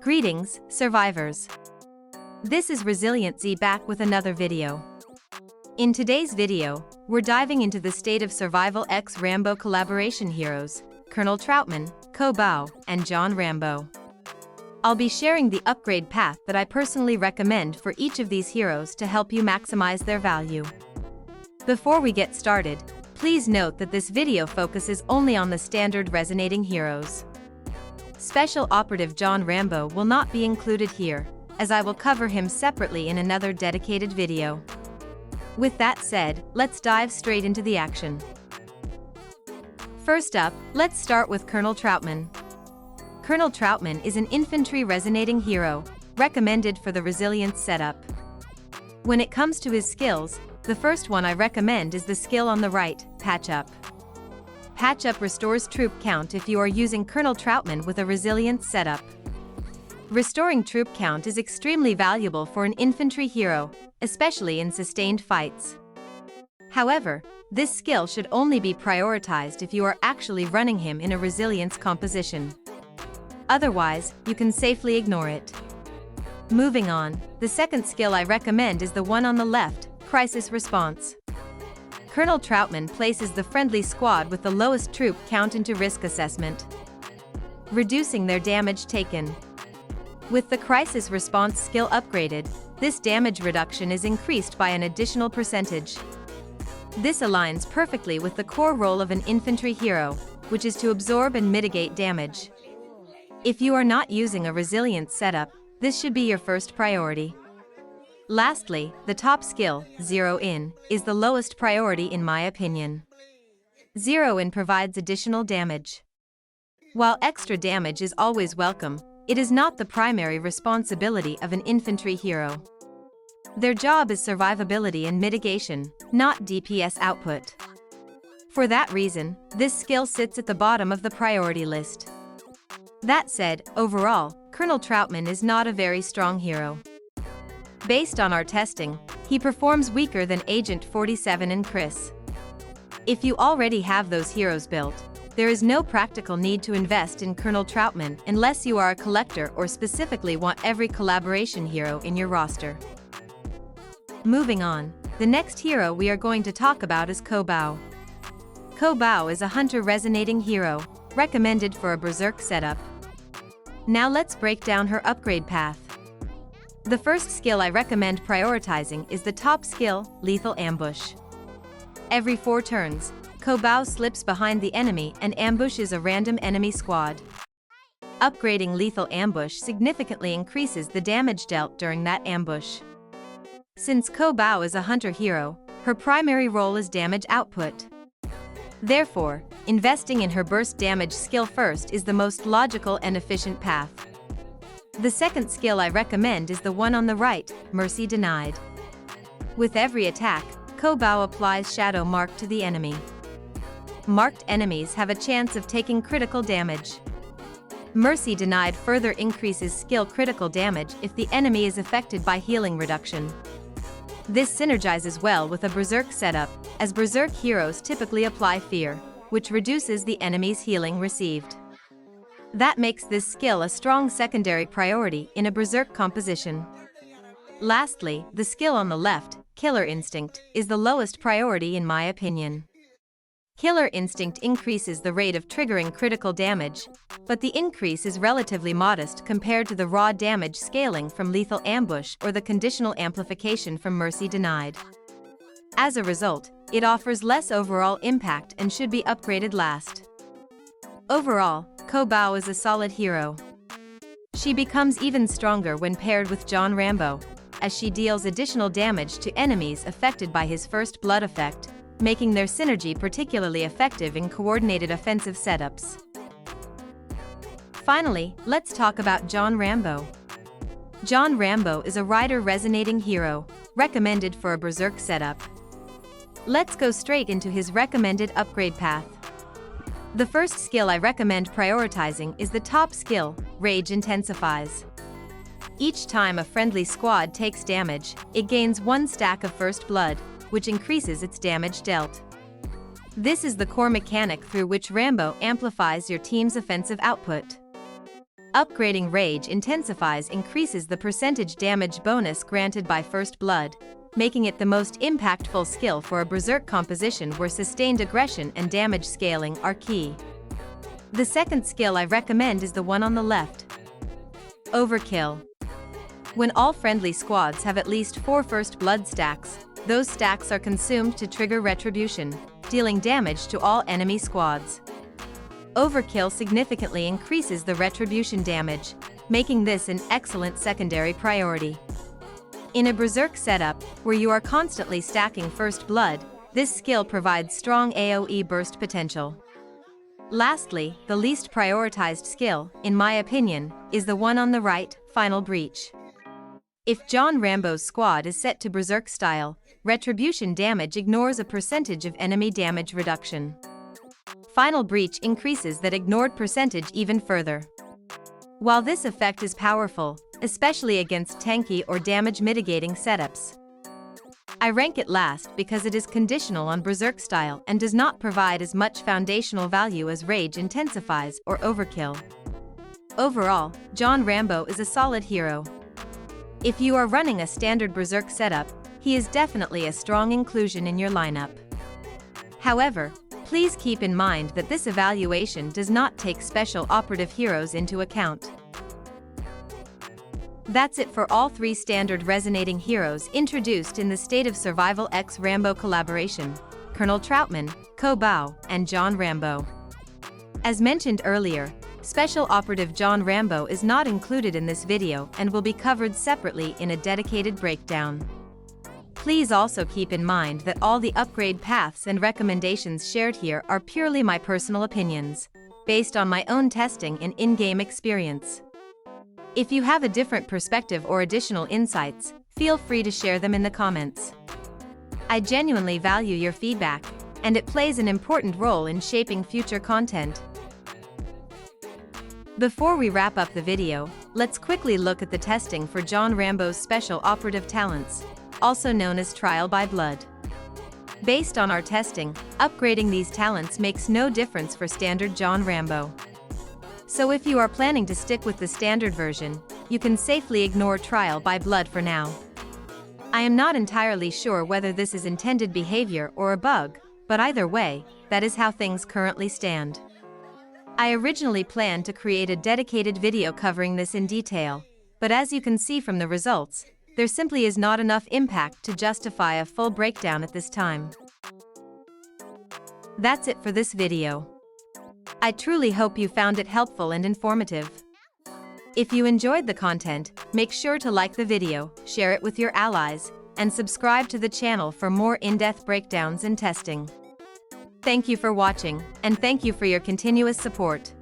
Greetings, survivors. This is ResilientZ back with another video. In today's video, we're diving into the State of Survival X Rambo collaboration heroes, Colonel Trautman, Bao, and John Rambo. I'll be sharing the upgrade path that I personally recommend for each of these heroes to help you maximize their value. Before we get started, please note that this video focuses only on the standard resonating heroes. Special Operative John Rambo will not be included here, as I will cover him separately in another dedicated video. With that said, let's dive straight into the action. First up, let's start with Colonel Trautman. Colonel Trautman is an infantry resonating hero, recommended for the Resilience setup. When it comes to his skills, the first one I recommend is the skill on the right, Patch Up. Patch Up restores troop count if you are using Colonel Trautman with a Resilience setup. Restoring troop count is extremely valuable for an infantry hero, especially in sustained fights. However, this skill should only be prioritized if you are actually running him in a Resilience composition. Otherwise, you can safely ignore it. Moving on, the second skill I recommend is the one on the left, Crisis Response. Colonel Trautman places the friendly squad with the lowest troop count into risk assessment, reducing their damage taken. With the Crisis Response skill upgraded, this damage reduction is increased by an additional percentage. This aligns perfectly with the core role of an infantry hero, which is to absorb and mitigate damage. If you are not using a Resilience setup, this should be your first priority. Lastly, the top skill, Zero In, is the lowest priority in my opinion. Zero In provides additional damage. While extra damage is always welcome, it is not the primary responsibility of an infantry hero. Their job is survivability and mitigation, not DPS output. For that reason, this skill sits at the bottom of the priority list. That said, overall, Colonel Trautman is not a very strong hero. Based on our testing, he performs weaker than Agent 47 and Chris. If you already have those heroes built, there is no practical need to invest in Colonel Trautman unless you are a collector or specifically want every collaboration hero in your roster. Moving on, the next hero we are going to talk about is Bao. Bao is a hunter resonating hero, recommended for a Berserk setup. Now let's break down her upgrade path. The first skill I recommend prioritizing is the top skill, Lethal Ambush. Every 4 turns, Bao slips behind the enemy and ambushes a random enemy squad. Upgrading Lethal Ambush significantly increases the damage dealt during that ambush. Since Bao is a hunter hero, her primary role is damage output. Therefore, investing in her burst damage skill first is the most logical and efficient path. The second skill I recommend is the one on the right, Mercy Denied. With every attack, Bao applies Shadow Mark to the enemy. Marked enemies have a chance of taking critical damage. Mercy Denied further increases skill critical damage if the enemy is affected by healing reduction. This synergizes well with a Berserk setup, as Berserk heroes typically apply Fear, which reduces the enemy's healing received. That makes this skill a strong secondary priority in a Berserk composition. Lastly, the skill on the left, Killer Instinct, is the lowest priority in my opinion. Killer Instinct increases the rate of triggering critical damage, but the increase is relatively modest compared to the raw damage scaling from Lethal Ambush or the conditional amplification from Mercy Denied. As a result, it offers less overall impact and should be upgraded last. Overall, Bao is a solid hero. She becomes even stronger when paired with John Rambo, as she deals additional damage to enemies affected by his First Blood effect, making their synergy particularly effective in coordinated offensive setups. Finally, let's talk about John Rambo. John Rambo is a rider resonating hero, recommended for a Berserk setup. Let's go straight into his recommended upgrade path. The first skill I recommend prioritizing is the top skill, Rage Intensifies. Each time a friendly squad takes damage, it gains 1 stack of First Blood, which increases its damage dealt. This is the core mechanic through which Rambo amplifies your team's offensive output. Upgrading Rage Intensifies increases the percentage damage bonus granted by First Blood, making it the most impactful skill for a Berserk composition where sustained aggression and damage scaling are key. The second skill I recommend is the one on the left. Overkill. When all friendly squads have at least 4 First Blood stacks, those stacks are consumed to trigger Retribution, dealing damage to all enemy squads. Overkill significantly increases the Retribution damage, making this an excellent secondary priority. In a Berserk setup, where you are constantly stacking First Blood, this skill provides strong AoE burst potential. Lastly, the least prioritized skill, in my opinion, is the one on the right, Final Breach. If John Rambo's squad is set to Berserk style, Retribution damage ignores a percentage of enemy damage reduction. Final Breach increases that ignored percentage even further. While this effect is powerful, especially against tanky or damage mitigating setups, I rank it last because it is conditional on Berserk style and does not provide as much foundational value as Rage Intensifies or Overkill. Overall, John Rambo is a solid hero. If you are running a standard Berserk setup, he is definitely a strong inclusion in your lineup. However, please keep in mind that this evaluation does not take special operative heroes into account. That's it for all 3 standard resonating heroes introduced in the State of Survival X Rambo collaboration: Colonel Trautman, Bao, and John Rambo. As mentioned earlier, Special Operative John Rambo is not included in this video and will be covered separately in a dedicated breakdown. Please also keep in mind that all the upgrade paths and recommendations shared here are purely my personal opinions, based on my own testing and in-game experience. If you have a different perspective or additional insights, feel free to share them in the comments. I genuinely value your feedback, and it plays an important role in shaping future content. Before we wrap up the video, let's quickly look at the testing for John Rambo's special operative talents, also known as Trial by Blood. Based on our testing, upgrading these talents makes no difference for standard John Rambo. So if you are planning to stick with the standard version, you can safely ignore Trial by Blood for now. I am not entirely sure whether this is intended behavior or a bug, but either way, that is how things currently stand. I originally planned to create a dedicated video covering this in detail, but as you can see from the results, there simply is not enough impact to justify a full breakdown at this time. That's it for this video. I truly hope you found it helpful and informative. If you enjoyed the content, make sure to like the video, share it with your allies, and subscribe to the channel for more in-depth breakdowns and testing. Thank you for watching, and thank you for your continuous support.